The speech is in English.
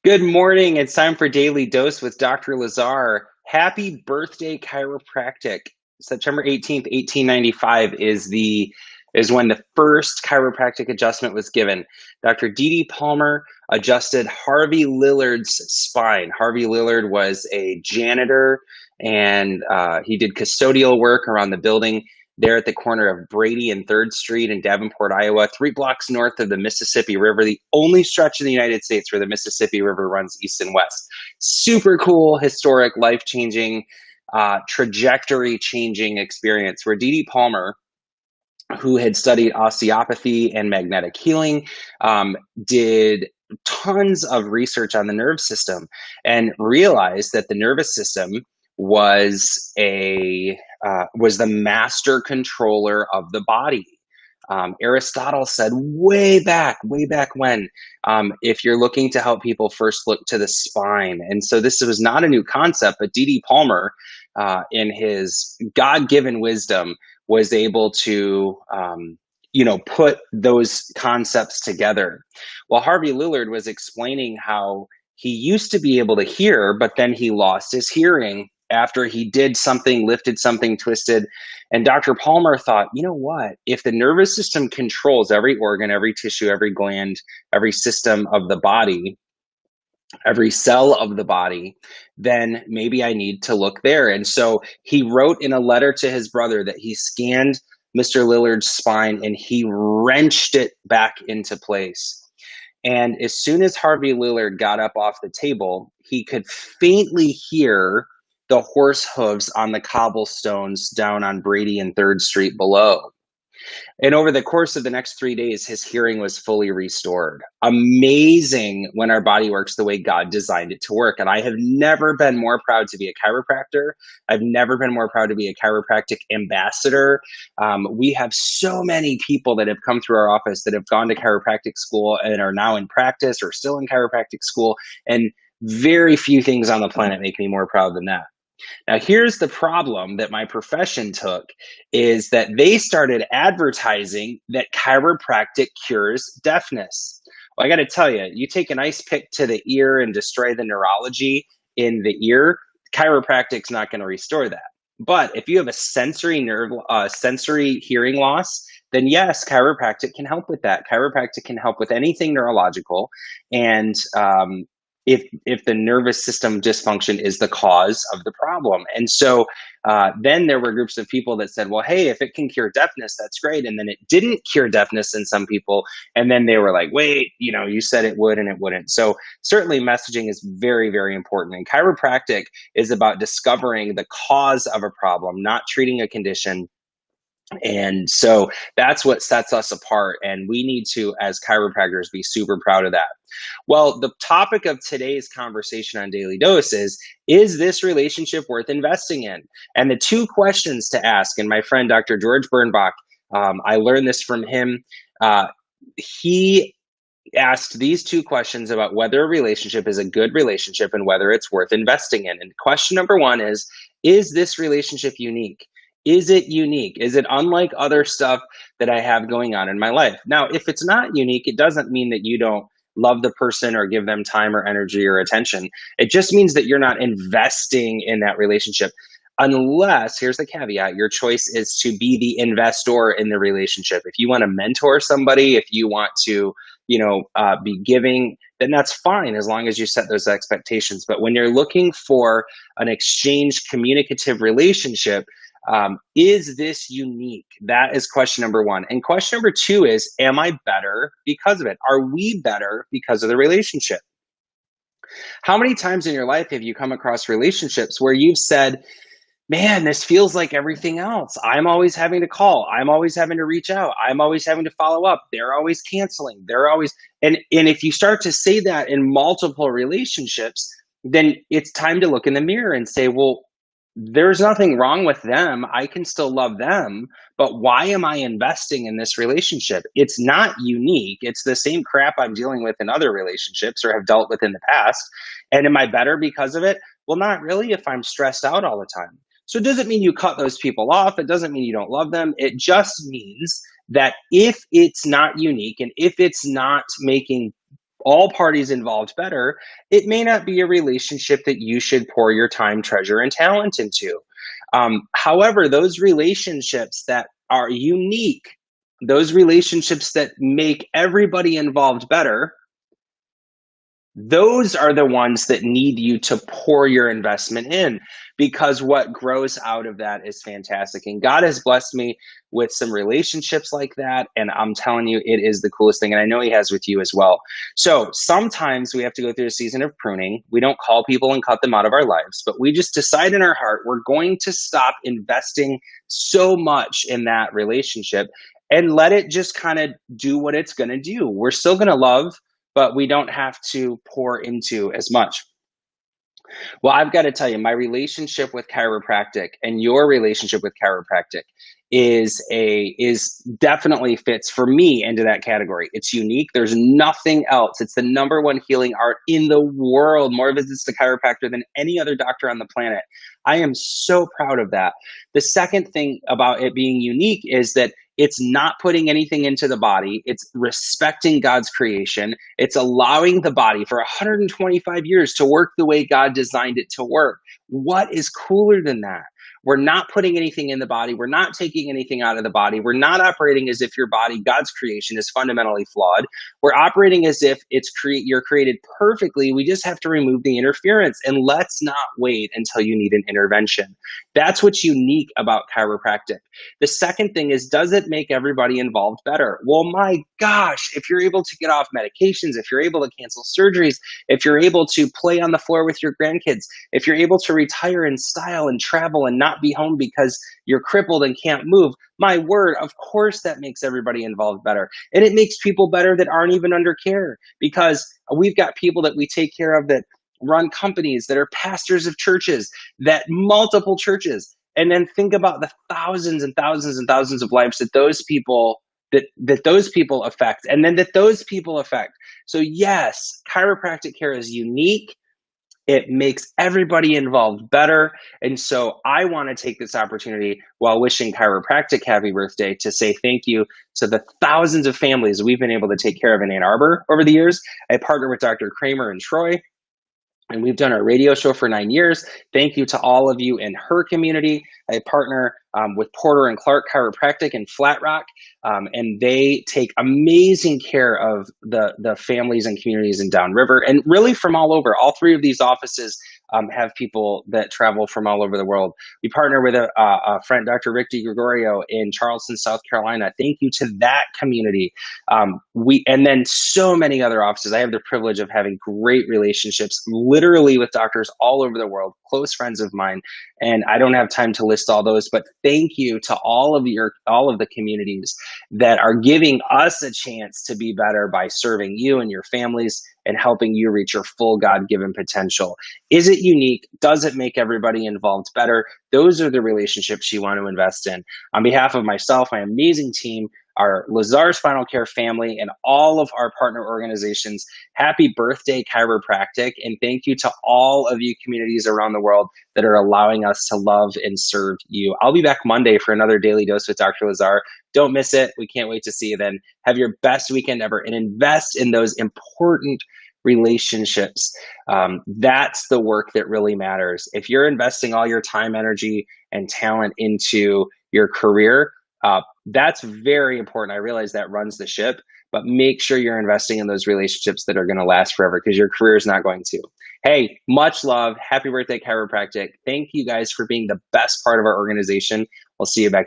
Good morning. It's time for Daily Dose with Dr. Lazar. Happy birthday, chiropractic. September 18th, 1895 is when the first chiropractic adjustment was given. Dr. D.D. Palmer adjusted Harvey Lillard's spine. Harvey Lillard was a janitor and he did custodial work around the building there at the corner of Brady and 3rd Street in Davenport, Iowa, 3 blocks north of the Mississippi River, the only stretch in the United States where the Mississippi River runs east and west. Super cool, historic, life-changing, trajectory-changing experience where D.D. Palmer, who had studied osteopathy and magnetic healing, did tons of research on the nerve system and realized that the nervous system was the master controller of the body. Aristotle said way back when, if you're looking to help people, first look to the spine. And so this was not a new concept, but D.D. Palmer, in his God-given wisdom, was able to, put those concepts together. Well, Harvey Lillard was explaining how he used to be able to hear, but then he lost his hearing after he did something, lifted something, twisted. And Dr. Palmer thought, you know what? If the nervous system controls every organ, every tissue, every gland, every system of the body, every cell of the body, then maybe I need to look there. And so he wrote in a letter to his brother that he scanned Mr. Lillard's spine and he wrenched it back into place. And as soon as Harvey Lillard got up off the table, he could faintly hear the horse hooves on the cobblestones down on Brady and 3rd Street below. And over the course of the next 3 days, his hearing was fully restored. Amazing when our body works the way God designed it to work. And I have never been more proud to be a chiropractor. I've never been more proud to be a chiropractic ambassador. We have so many people that have come through our office that have gone to chiropractic school and are now in practice or still in chiropractic school. And very few things on the planet make me more proud than that. Now, here's the problem that my profession took is that they started advertising that chiropractic cures deafness. Well, I got to tell you, you take an ice pick to the ear and destroy the neurology in the ear, chiropractic's not going to restore that. But if you have a sensory hearing loss, then yes, chiropractic can help with that. Chiropractic can help with anything neurological, and if the nervous system dysfunction is the cause of the problem. And so then there were groups of people that said, well, hey, if it can cure deafness, that's great. And then it didn't cure deafness in some people. And then they were like, wait, you said it would and it wouldn't. So certainly messaging is very, very important. And chiropractic is about discovering the cause of a problem, not treating a condition. And so that's what sets us apart. And we need to, as chiropractors, be super proud of that. Well, the topic of today's conversation on Daily Dose is this relationship worth investing in? And the two questions to ask, and my friend, Dr. George Birnbach, I learned this from him. He asked these two questions about whether a relationship is a good relationship and whether it's worth investing in. And question number one is this relationship unique? Is it unique? Is it unlike other stuff that I have going on in my life? Now, if it's not unique, it doesn't mean that you don't love the person or give them time or energy or attention. It just means that you're not investing in that relationship. Unless, here's the caveat, your choice is to be the investor in the relationship. If you want to mentor somebody, if you want to, be giving, then that's fine as long as you set those expectations. But when you're looking for an exchange communicative relationship, is this unique? That is question number one. And question number two is, am I better because of it? Are we better because of the relationship? How many times in your life have you come across relationships where you've said, man, this feels like everything else. I'm always having to call. I'm always having to reach out. I'm always having to follow up. They're always canceling. And if you start to say that in multiple relationships, then it's time to look in the mirror and say, well, there's nothing wrong with them. I can still love them, but why am I investing in this relationship? It's not unique. It's the same crap I'm dealing with in other relationships or have dealt with in the past. And am I better because of it? Well, not really if I'm stressed out all the time. So it doesn't mean you cut those people off. It doesn't mean you don't love them. It just means that if it's not unique and if it's not making all parties involved better, it may not be a relationship that you should pour your time, treasure, and talent into. However, those relationships that are unique, those relationships that make everybody involved better, those are the ones that need you to pour your investment in, because what grows out of that is fantastic. And God has blessed me with some relationships like that. And I'm telling you, it is the coolest thing. And I know He has with you as well. So sometimes we have to go through a season of pruning. We don't call people and cut them out of our lives, but we just decide in our heart we're going to stop investing so much in that relationship and let it just kind of do what it's going to do. We're still going to love, but we don't have to pour into as much. Well, I've got to tell you, my relationship with chiropractic and your relationship with chiropractic is definitely fits for me into that category. It's unique. There's nothing else. It's the number one healing art in the world. More visits to chiropractor than any other doctor on the planet. I am so proud of that. The second thing about it being unique is that it's not putting anything into the body. It's respecting God's creation. It's allowing the body for 125 years to work the way God designed it to work. What is cooler than that? We're not putting anything in the body. We're not taking anything out of the body. We're not operating as if your body, God's creation, is fundamentally flawed. We're operating as if you're created perfectly. We just have to remove the interference. And let's not wait until you need an intervention. That's what's unique about chiropractic. The second thing is, does it make everybody involved better? Well, my gosh, if you're able to get off medications, if you're able to cancel surgeries, if you're able to play on the floor with your grandkids, if you're able to retire in style and travel and not be home because you're crippled and can't move, my word, of course that makes everybody involved better. And it makes people better that aren't even under care, because we've got people that we take care of that run companies, that are pastors of churches, that multiple churches. And then think about the thousands and thousands and thousands of lives that those people affect, and then that those people affect. So yes, chiropractic care is unique. It makes everybody involved better. And so I want to take this opportunity, while wishing chiropractic happy birthday, to say thank you to the thousands of families we've been able to take care of in Ann Arbor over the years. I partner with Dr. Kramer and Troy, and we've done our radio show for 9 years. Thank you to all of you in her community. I partner with Porter and Clark Chiropractic in Flat Rock, and they take amazing care of the families and communities in Downriver, and really from all over. All three of these offices have people that travel from all over the world. We partner with a friend, Dr. Rick DiGregorio in Charleston, South Carolina. Thank you to that community. And then so many other offices. I have the privilege of having great relationships, literally with doctors all over the world, close friends of mine. And I don't have time to list all those, but thank you to all of the communities that are giving us a chance to be better by serving you and your families and helping you reach your full God-given potential. Is it unique? Does it make everybody involved better? Those are the relationships you want to invest in. On behalf of myself, my amazing team, our Lazar Spinal Care family, and all of our partner organizations, happy birthday, chiropractic. And thank you to all of you communities around the world that are allowing us to love and serve you. I'll be back Monday for another Daily Dose with Dr. Lazar. Don't miss it. We can't wait to see you then. Have your best weekend ever, and invest in those important relationships. That's the work that really matters. If you're investing all your time, energy, and talent into your career, that's very important. I realize that runs the ship, but make sure you're investing in those relationships that are going to last forever, because your career is not going to. Hey, much love. Happy birthday, chiropractic. Thank you guys for being the best part of our organization. We'll see you back